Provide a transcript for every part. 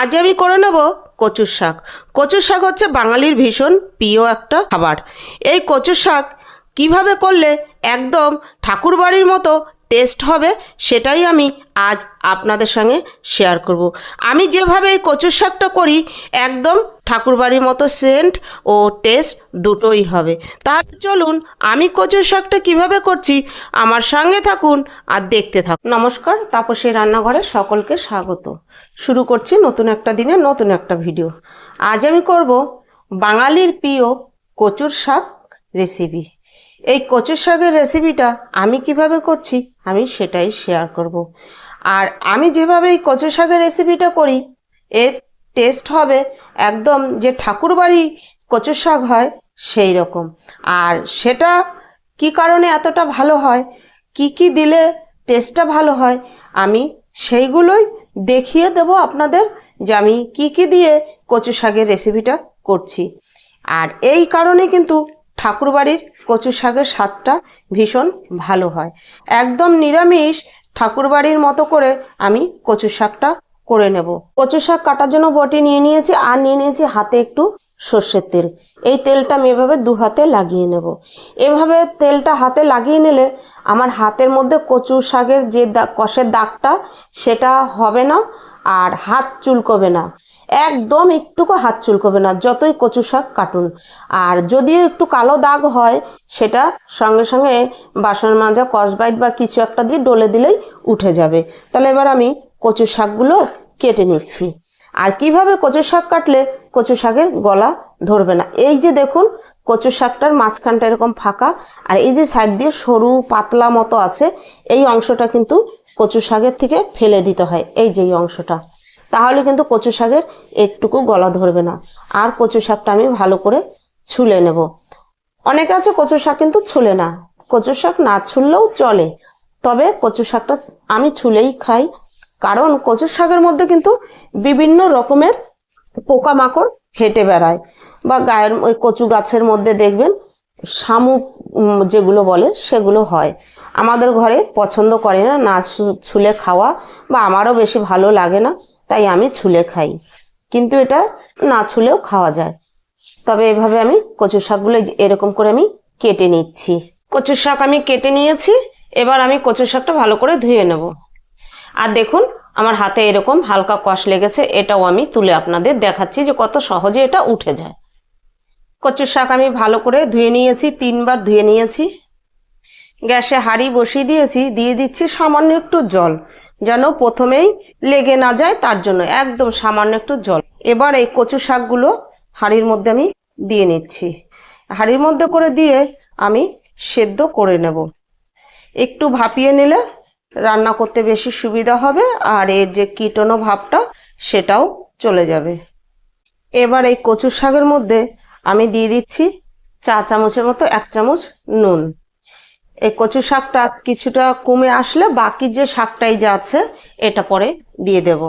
আজ আমি করে নেব কচুর শাক। কচুর শাক হচ্ছে বাঙালির ভীষণ প্রিয় একটা খাবার। এই কচুর শাক কীভাবে করলে একদম ঠাকুরবাড়ির মতো টেস্ট হবে সেটাই আমি আজ আপনাদের সঙ্গে শেয়ার করব। আমি যেভাবে এই কচুর শাকটা করি একদম ঠাকুরবাড়ির মতো সেন্ট ও টেস্ট দুটোই হবে। তাহলে চলুন আমি কচুর শাকটা কীভাবে করছি আমার সঙ্গে থাকুন আর দেখতে থাকুন। নমস্কার, তাপসী রান্নাঘরে সকলকে স্বাগত। শুরু করছি নতুন একটা দিনে নতুন একটা ভিডিও। আজ আমি করব বাঙালির প্রিয় কচুর শাক রেসিপি। এই কচুর শাকের রেসিপিটা আমি কিভাবে করছি আমি সেটাই শেয়ার করব। আর আমি যেভাবে এই কচুর শাকের রেসিপিটা করি এর টেস্ট হবে একদম যে ঠাকুরবাড়ি কচুর শাক হয় সেই রকম। আর সেটা কি কারণে এতটা ভালো হয়, কি কি দিলে টেস্টটা ভালো হয়, আমি সেইগুলোই দেখিয়ে দেব আপনাদের যে আমি কি কি দিয়ে কচু শাকের রেসিপিটা করছি। আর এই কারণে কিন্তু ঠাকুরবাড়ির কচু শাকের স্বাদটা ভীষণ ভালো হয়। একদম নিরামিষ ঠাকুরবাড়ির মতো করে আমি কচু শাকটা করে নেব। কচু শাক কাটার জন্য বটি নিয়ে নিয়েছি আর নিয়ে নিয়েছি হাতে একটু সর্ষের তেল। এই তেলটা আমি এভাবে দু হাতে লাগিয়ে নেব। এভাবে তেলটা হাতে লাগিয়ে নিলে আমার হাতের মধ্যে কচু শাকের যে কষের দাগটা সেটা হবে না আর হাত চুলকবে না, একদম একটুকু হাত চুলকবে না যতই কচু শাক কাটুন। আর যদিও একটু কালো দাগ হয় সেটা সঙ্গে সঙ্গে বাসন মাজা কসবাইট বা কিছু একটা দিয়ে ডলে দিলেই উঠে যাবে। তাহলে এবার আমি কচু শাকগুলো কেটে নিচ্ছি। আর কিভাবে কচু শাক কাটলে কচু শাকের গলা ধরবে না, এই যে দেখুন কচু শাকটার মাঝখানটা এরকম ফাঁকা আর এই যে সাইড দিয়ে সরু পাতলা মতো আছে, এই অংশটা কিন্তু কচু শাকের থেকে ফেলে দিতে হয়, এই যে এই অংশটা, তাহলে কিন্তু কচু শাকের একটুকু গলা ধরবে না। আর কচু শাকটা আমি ভালো করে ছুলে নেব। অনেকে আছে কচু শাক কিন্তু ছুলে না, কচু শাক না ছুললেও চলে, তবে কচু শাকটা আমি ছুলেই খাই। কারণ কচু শাকের মধ্যে কিন্তু বিভিন্ন রকমের পোকামাকড় হেঁটে বেড়ায় বা গায়ের ওই কচু গাছের মধ্যে দেখবেন শামুক যেগুলো বলে সেগুলো হয়। আমাদের ঘরে পছন্দ করে না না ছুলে খাওয়া, বা আমারও বেশি ভালো লাগে না, তাই আমি ছুলে খাই। কিন্তু এটা না ছুলেও খাওয়া যায়। তবে এভাবে আমি কচু শাকগুলো এরকম করে আমি কেটে নিচ্ছি। কচু শাক আমি কেটে নিয়েছি, এবার আমি কচু শাকটা ভালো করে ধুয়ে নেব। আর দেখুন আমার হাতে এরকম হালকা কষ লেগেছে, এটাও আমি তুলে আপনাদের দেখাচ্ছি যে কত সহজে এটা উঠে যায়। কচু শাক আমি ভালো করে ধুয়ে নিয়েছি, 3 বার ধুয়ে নিয়েছি। গ্যাসে হাঁড়ি বসিয়ে দিয়েছি, দিয়ে দিচ্ছি সামান্য একটু জল, যেন প্রথমেই লেগে না যায় তার জন্য একদম সামান্য একটু জল। এবার এই কচু শাকগুলো হাঁড়ির মধ্যে আমি দিয়ে নিচ্ছি। হাঁড়ির মধ্যে করে দিয়ে আমি সেদ্ধ করে নেব। একটু ভাপিয়ে নিলে রান্না করতে বেশি সুবিধা হবে আর এর যে কীটাণু ভাবটা সেটাও চলে যাবে। এবার এই কচু শাকের মধ্যে আমি দিয়ে দিচ্ছি 1 চামচের মতো 1 চামচ নুন। এই কচু শাকটা কিছুটা কমে আসলে বাকি যে শাকটাই যা আছে এটা পরে দিয়ে দেব।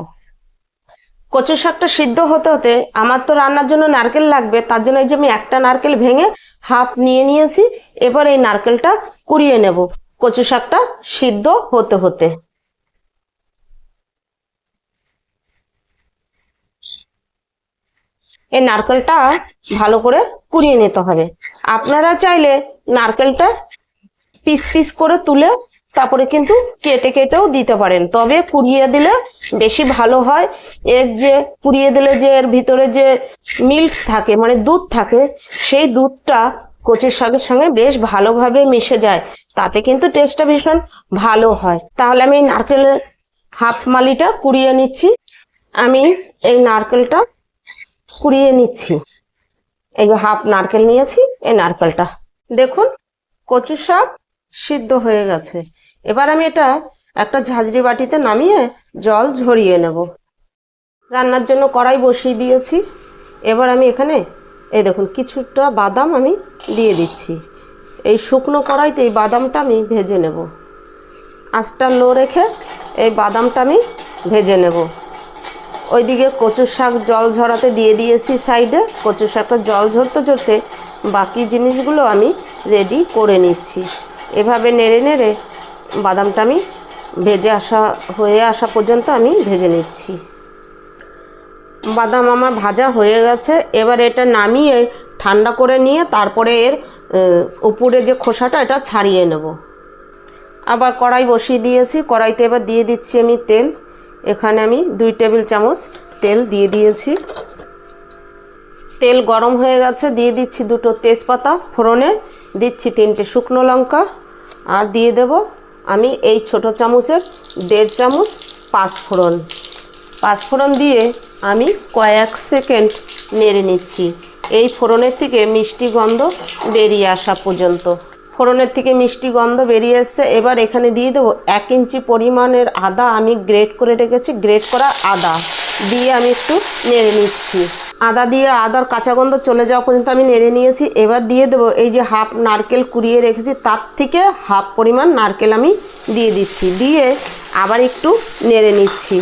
কচু শাকটা সিদ্ধ হতে হতে আমার তো রান্নার জন্য নারকেল লাগবে, তার জন্য এই যে আমি একটা নারকেল ভেঙে হাফ নিয়ে নিয়েছি। এবার এই নারকেলটা কুড়িয়ে নেব কচু শাকটা সিদ্ধ হতে হতে। এই নারকেলটা ভালো করে কুড়িয়ে নিতে হবে। আপনারা চাইলে নারকেলটা পিস পিস করে তুলে তারপরে কিন্তু কেটে কেটেও দিতে পারেন, তবে কুড়িয়ে দিলে বেশি ভালো হয়। এর যে কুড়িয়ে দিলে যে এর ভিতরে যে মিল্ক থাকে মানে দুধ থাকে, সেই দুধটা কচুর শাকের সঙ্গে বেশ ভালোভাবে মিশে যায়, তাতে কিন্তু টেস্টটা ভীষণ ভালো হয়। তাহলে আমি নারকেলের হাফ মালিটা কুড়িয়ে নিচ্ছি। আমি এই নারকেলটা কুড়িয়ে নিচ্ছি। এই যে হাফ নারকেল নিয়েছি, এই নারকেলটা দেখুন কচু শাক সিদ্ধ হয়ে গেছে। এবার আমি এটা একটা ঝাঁঝরি বাটিতে নামিয়ে জল ঝরিয়ে নেব। রান্নার জন্য কড়াই বসিয়ে দিয়েছি। এবার আমি এখানে এই দেখুন কিছুটা বাদাম আমি দিয়ে দিচ্ছি। এই শুকনো কড়াইতে এই বাদামটা আমি ভেজে নেব। আঁচটা লো রেখে এই বাদামটা আমি ভেজে নেব। ওইদিকে কচু শাক জল ঝরাতে দিয়ে দিয়েছি সাইডে। কচু শাকটা জল ঝরতে ঝরতে বাকি জিনিসগুলো আমি রেডি করে নিচ্ছি। এভাবে নেড়ে নেড়ে বাদামটা আমি হয়ে আসা পর্যন্ত আমি ভেজে নিচ্ছি। বাদাম আমার ভাজা হয়ে গেছে। এবার এটা নামিয়ে ঠান্ডা করে নিয়ে তারপরে এর উপরে যে খোসাটা এটা ছাড়িয়ে নেব। আবার কড়াই বসিয়ে দিয়েছি, কড়াইতে এবার দিয়ে দিচ্ছি আমি তেল। এখানে আমি 2 টেবিল চামচ তেল দিয়ে দিয়েছি। তেল গরম হয়ে গেছে, দিয়ে দিচ্ছি 2টো তেজপাতা ফোড়নে, দিচ্ছি 3টে শুকনো লঙ্কা, আর দিয়ে দেব আমি এই ছোট চামচের 1.5 চামচ পাঁচফোড়ন। পাঁচফোড়ন দিয়ে আমি কয়েক সেকেন্ড নেড়ে নিচ্ছি এই ফোড়নের থেকে মিষ্টি গন্ধ বেরিয়ে আসা পর্যন্ত। ফোড়নের থেকে মিষ্টি গন্ধ বেরিয়ে এসছে। এবার এখানে দিয়ে দেবো 1 ইঞ্চি পরিমাণের আদা আমি গ্রেট করে রেখেছি। গ্রেট করা আদা দিয়ে আমি একটু নেড়ে নিচ্ছি। আদা দিয়ে আদার কাঁচা গন্ধ চলে যাওয়া পর্যন্ত আমি নেড়ে নিয়েছি। এবার দিয়ে দেবো এই যে হাফ নারকেল কুড়িয়ে রেখেছি, তার থেকে হাফ পরিমাণ নারকেল আমি দিয়ে দিচ্ছি। দিয়ে আবার একটু নেড়ে নিচ্ছি।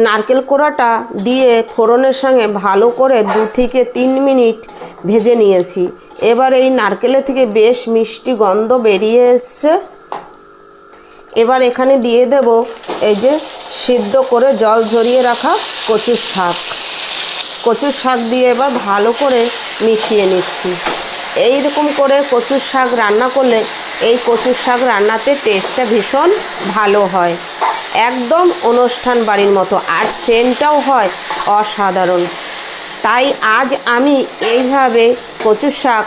নারকেল কোড়াটা দিয়ে ফোড়নের সঙ্গে ভালো করে 2 থেকে 3 মিনিট ভেজে নিয়েছি। এবার এই নারকেলের থেকে বেশ মিষ্টি গন্ধ বেরিয়ে এসছে। এবার এখানে দিয়ে দেব এই যে সিদ্ধ করে জল ঝরিয়ে রাখা কচুর শাক। কচুর শাক দিয়ে এবার ভালো করে মিশিয়ে নিচ্ছি। এই রকম করে কচুর শাক রান্না করলে এই কচুর শাক রান্নাতে টেস্টটা ভীষণ ভালো হয়, একদম অনুষ্ঠান বাড়ির মতো, আর সেন্টটাও হয় অসাধারণ। তাই আজ আমি এইভাবে কচুর শাক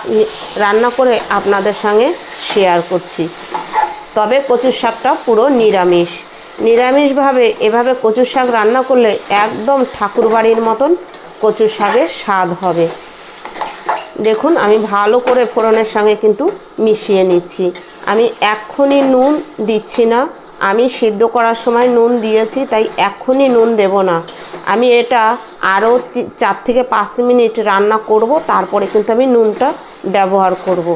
রান্না করে আপনাদের সঙ্গে শেয়ার করছি। তবে কচুর শাকটা পুরো নিরামিষ। নিরামিষভাবে এভাবে কচুর শাক রান্না করলে একদম ঠাকুরবাড়ির মতন কচুর শাকের স্বাদ হবে। দেখুন আমি ভালো করে ফোড়নের সঙ্গে কিন্তু মিশিয়ে নিচ্ছি। আমি এক্ষুনি নুন দিচ্ছি না, আমি সিদ্ধ করার সময় নুন দিয়েছি, তাই এক্ষুনি নুন দেব না। আমি এটা আরও 4 থেকে 5 মিনিট রান্না করব, তারপরে কিন্তু আমি নুনটা ব্যবহার করব।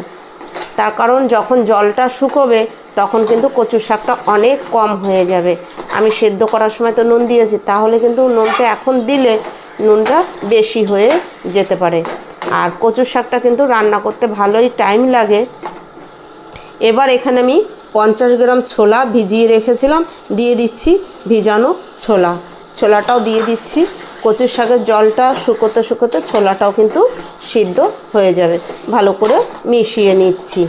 তার কারণ যখন জলটা শুকোবে তখন কিন্তু কচুর শাকটা অনেক কম হয়ে যাবে। আমি সিদ্ধ করার সময় তো নুন দিয়েছি, তাহলে কিন্তু নুনটা এখন দিলে নুনটা বেশি হয়ে যেতে পারে। আর কচুর শাকটা কিন্তু রান্না করতে ভালোই টাইম লাগে। এবার এখানে আমি 50 গ্রাম ছোলা ভিজিয়ে রেখেছিলাম, দিয়ে দিচ্ছি ভিজানো ছোলা। ছোলাটাও দিয়ে দিচ্ছি। কচুর শাকের জলটা শুকোতে শুকোতে ছোলাটাও কিন্তু সিদ্ধ হয়ে যাবে। ভালো করে মিশিয়ে নিচ্ছি।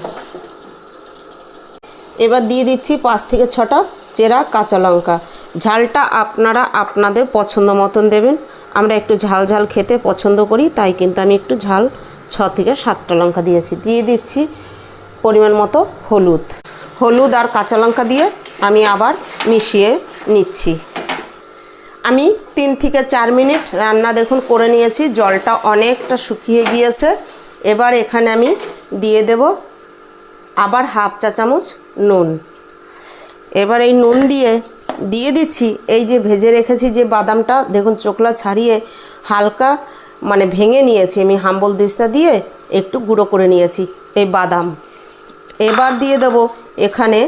এবার দিয়ে দিচ্ছি 5 থেকে 6টা চেরা কাঁচা লঙ্কা। ঝালটা আপনারা আপনাদের পছন্দ মতন দেবেন। আমরা একটু ঝাল ঝাল খেতে পছন্দ করি, তাই কিন্তু আমি একটু ঝাল 6 থেকে 7টা লঙ্কা দিয়েছি। দিয়ে দিচ্ছি পরিমাণ মতো হলুদ। হলুদ আর কাঁচা লঙ্কা দিয়ে আমি আবার মিশিয়ে নিচ্ছি। আমি 3 থেকে 4 মিনিট রান্না দেখুন করে নিয়েছি। জলটা অনেকটা শুকিয়ে গিয়েছে। এবার এখানে আমি দিয়ে দেব আবার হাফ চা চামচ নুন। এবার এই নুন দিয়ে দিচ্ছি এই যে ভেজে রেখেছি যে বাদামটা, দেখুন চোকলা ছাড়িয়ে হালকা মানে ভেঙে নিয়েছি আমি, হাম্বল দিস্তা দিয়ে একটু গুঁড়ো করে নিয়েছি এই বাদাম। এবার দিয়ে দেব এখানে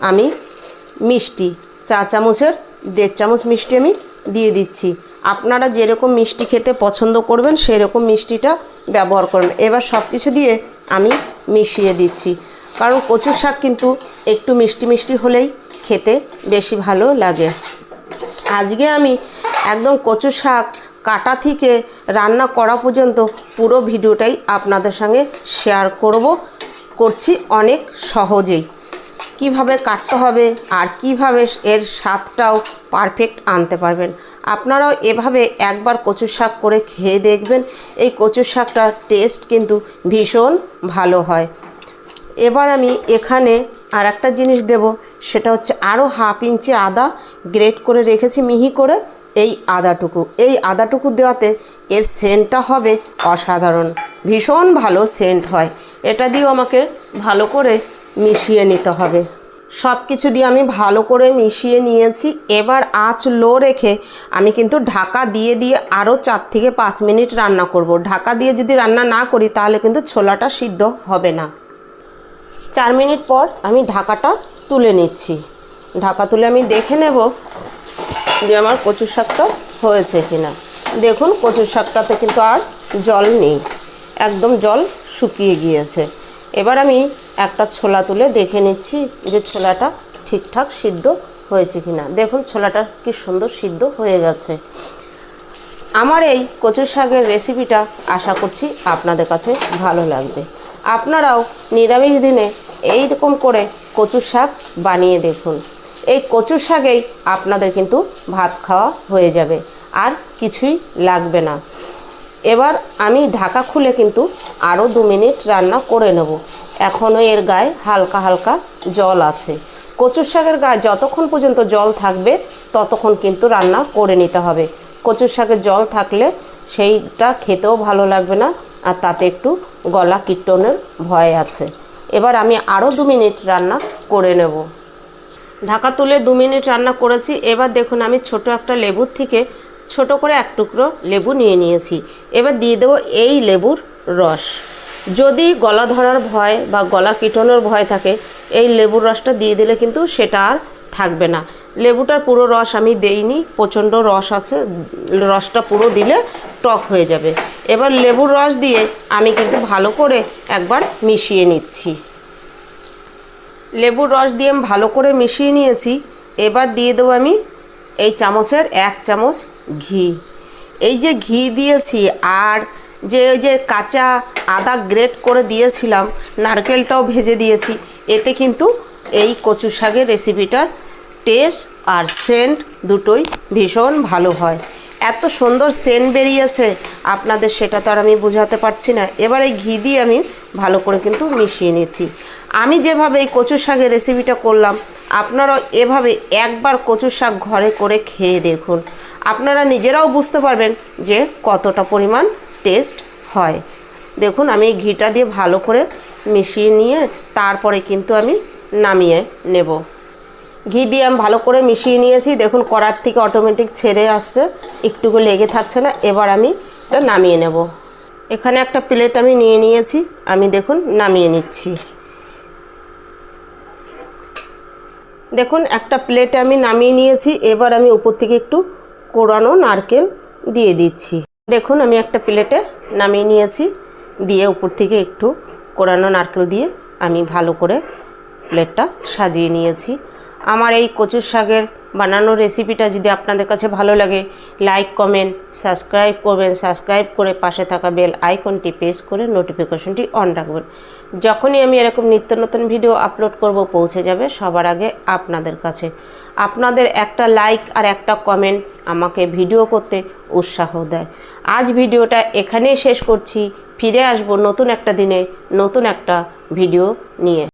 আমি মিষ্টি, চা চামচের 1.5 চামচ মিষ্টি আমি দিয়ে দিচ্ছি। আপনারা যেরকম মিষ্টি খেতে পছন্দ করবেন সেরকম মিষ্টিটা ব্যবহার করুন। এবার সব কিছু দিয়ে আমি মিশিয়ে দিচ্ছি, কারণ কচুর শাক কিন্তু একটু মিষ্টি মিষ্টি হলেই খেতে বেশি ভালো লাগে। আজকে আমি একদম কচুর শাক কাটা থেকে রান্না করা পর্যন্ত পুরো ভিডিওটাই আপনাদের সঙ্গে শেয়ার করছি অনেক সহজেই। কিভাবে কাটতে হবে আর কিভাবে এর স্বাদটাও পারফেক্ট আনতে পারবেন। আপনারাও এভাবে একবার কচুর শাক করে খেয়ে দেখবেন। এই কচুর শাকটার টেস্ট কিন্তু ভীষণ ভালো হয়। এবার আমি এখানে আর একটা জিনিস দেব, সেটা হচ্ছে আরও হাফ ইঞ্চি আদা গ্রেট করে রেখেছি মিহি করে। এই আদাটুকু দেওয়াতে এর সেন্টটা হবে অসাধারণ, ভীষণ ভালো সেন্ট হয়। এটা দিয়েও আমাকে ভালো করে মিশিয়ে নিতে হবে। সব কিছু দিয়ে আমি ভালো করে মিশিয়ে নিয়েছি। এবার আঁচ লো রেখে আমি কিন্তু ঢাকা দিয়ে আরও 4 থেকে 5 মিনিট রান্না করব। ঢাকা দিয়ে যদি রান্না না করি তাহলে কিন্তু ছোলাটা সিদ্ধ হবে না। 4 মিনিট পর আমি ঢাকাটা তুলে নিচ্ছি। ঢাকা তুলে আমি দেখে নেব যে আমার কচুর শাকটা হয়েছে কিনা। দেখুন কচুর শাকটাতে কিন্তু আর জল নেই, একদম জল শুকিয়ে গিয়েছে। এবার আমি একটা ছোলা তুলে দেখে নিচ্ছি যে ছোলাটা ঠিকঠাক সিদ্ধ হয়েছে কিনা। দেখুন ছোলাটা কি সুন্দর সিদ্ধ হয়ে গেছে। আমার এই কচুর শাকের রেসিপিটা আশা করছি আপনাদের কাছে ভালো লাগবে। আপনারাও নিরামিষ দিনে এই রকম করে কচুর শাক বানিয়ে দেখুন। এই কচুর শাকেই আপনাদের কিন্তু ভাত খাওয়া হয়ে যাবে, আর কিছুই লাগবে না। এবার আমি ঢাকা খুলে কিন্তু আরও 2 মিনিট রান্না করে নেব। এখনও এর গায়ে হালকা হালকা জল আছে। কচুর শাকের গায়ে যতক্ষণ পর্যন্ত জল থাকবে ততক্ষণ কিন্তু রান্না করে নিতে হবে। কচুর শাকের জল থাকলে সেইটা খেতেও ভালো লাগবে না, আর তাতে একটু গলা কীর্তনের ভয় আছে। এবার আমি আরও 2 মিনিট রান্না করে নেব। ঢাকা তুলে 2 মিনিট রান্না করেছি। এবার দেখুন আমি ছোট একটা লেবুর থেকে ছোট করে 1 টুকরো লেবু নিয়ে নিয়েছি। এবার দিয়ে দেবো এই লেবুর রস। যদি গলা ধরার ভয় বা গলা কীটনের ভয় থাকে, এই লেবুর রসটা দিয়ে দিলে কিন্তু সেটা আর থাকবে না। লেবুটার পুরো রস আমি দেইনি, প্রচণ্ড রস আছে, রসটা পুরো দিলে টক হয়ে যাবে। এবার লেবুর রস দিয়ে আমি কিন্তু ভালো করে একবার মিশিয়ে নিচ্ছি। লেবুর রস দিয়ে আমি ভালো করে মিশিয়ে নিয়েছি। এবার দিয়ে দেবো আমি এই চামচের 1 চামচ ঘি। এই যে ঘি দিয়েছি, আর ওই যে কাঁচা আদা গ্রেট করে দিয়েছিলাম, নারকেলটাও ভেজে দিয়েছি, এতে কিন্তু এই কচু শাকের রেসিপিটার টেস্ট আর সেন্ট দুটোই ভীষণ ভালো হয়। এত সুন্দর সেন্ট বেরিয়েছে আপনাদের, সেটা তো আর আমি বোঝাতে পারছি না। এবার এই ঘি দিয়ে আমি ভালো করে কিন্তু মিশিয়ে নিচ্ছি। আমি যেভাবে এই কচু শাকের রেসিপিটা করলাম, আপনারাও এভাবে একবার কচু শাক ঘরে করে খেয়ে দেখুন। আপনারা নিজেরাও বুঝতে পারবেন যে কতটা পরিমাণ টেস্ট হয়। দেখুন আমি এই ঘিটা দিয়ে ভালো করে মিশিয়ে নিয়ে তারপরে কিন্তু আমি নামিয়ে নেব। ঘি দিয়ে আমি ভালো করে মিশিয়ে নিয়েছি। দেখুন কড়ার থেকে অটোমেটিক ছেড়ে আসছে, একটুকু লেগে থাকছে না। এবার আমি এটা নামিয়ে নেব। এখানে একটা প্লেট আমি নিয়ে নিয়েছি, আমি দেখুন নামিয়ে নিচ্ছি। দেখুন একটা প্লেটে আমি নামিয়ে নিয়েছি। এবার আমি উপর থেকে একটু কোরানো নারকেল দিয়ে দিচ্ছি। দেখুন আমি একটা প্লেটে নামিয়ে নিয়েছি, দিয়ে উপর থেকে একটু কোরানো নারকেল দিয়ে আমি ভালো করে প্লেটটা সাজিয়ে নিয়েছি। আমার এই কচুর শাকের বানানোর রেসিপিটা যদি আপনাদের কাছে ভালো লাগে, লাইক কমেন্ট সাবস্ক্রাইব করবেন। সাবস্ক্রাইব করে পাশে থাকা বেল আইকনটি প্রেস করে নোটিফিকেশনটি অন রাখবেন। যখনই আমি এরকম নিত্য নতুন ভিডিও আপলোড করব পৌঁছে যাবে সবার আগে আপনাদের কাছে। আপনাদের একটা লাইক আর একটা কমেন্ট আমাকে ভিডিও করতে উৎসাহ দেয়। আজ ভিডিওটা এখানেই শেষ করছি। ফিরে আসব নতুন একটা দিনে নতুন একটা ভিডিও নিয়ে।